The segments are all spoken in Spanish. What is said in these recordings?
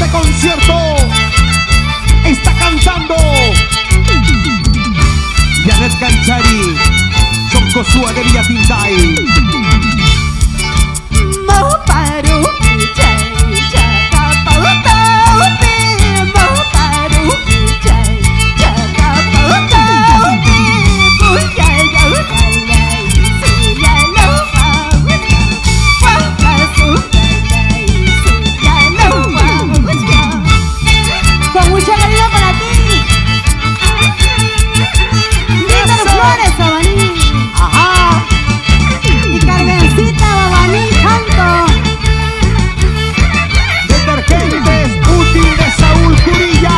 este concierto está cantando Janet Canchari, Son Cosúa de Villatintay. Con mucha cariño para ti. Víctor Flores, Babaní. Ajá. Y Carmencita, Babaní, canto. Detergentes útil de Saúl Curilla.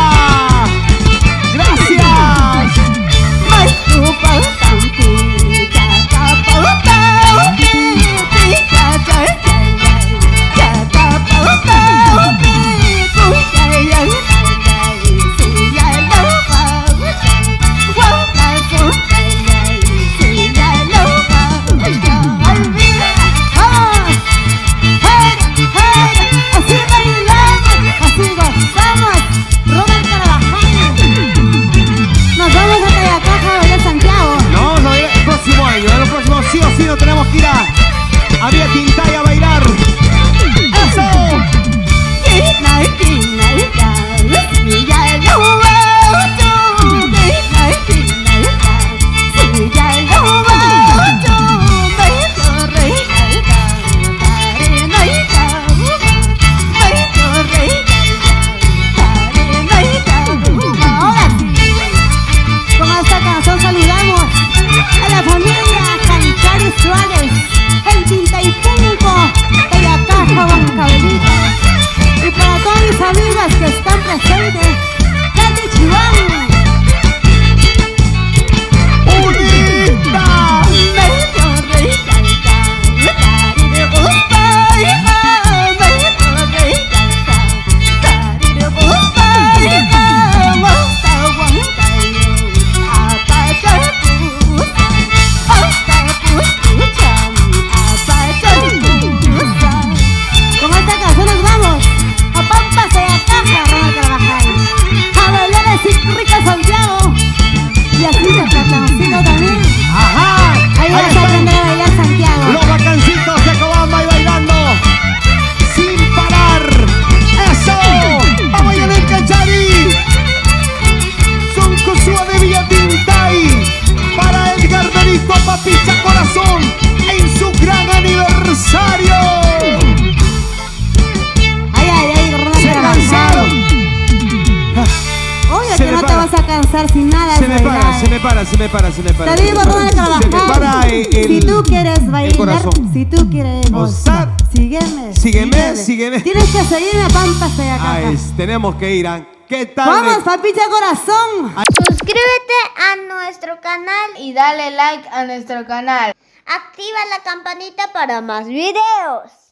Gracias. Sí o sí no tenemos que ir a Villatintay a bailar. ¡Eso! Ahora sí, con esta canción saludamos a la familia Canchari Suárez, el 35 de la Caja Bancabelita. Y para todas mis amigas que están presentes, Katy Chiván. ¡Unita! Con esta canción nos vamos a Pampas de la Caja, Ronald Carvajal, a Bailar y Rica Santiago. Y así se tratancito también. ¡Ajá! Ahí vas a están aprender a bailar, Santiago. los bacancitos de Cobamba y bailando sin parar. ¡Eso! ¡Vamos a Janet Canchari! Son Cosúa de Villatintay para Edgar Benito Papicha Corazón en su gran aniversario. Ay, Ronald Se Carvajal. cansaron. Obvio Se que me no te para. vas a cansar sin nada. Se de me para, bailar. se me para, se me para, se me para. Te digo, Ronald Se me para Carvajal, si tú quieres bailar, corazón. si tú quieres Gozar. gozar, sígueme, Sígueme. Tienes que seguirme a Pampas de la Caja. Tenemos que ir. ¿Qué tal? Vamos, Papicha Corazón. Suscríbete a nuestro canal y dale like a nuestro canal. Activa la campanita para más videos.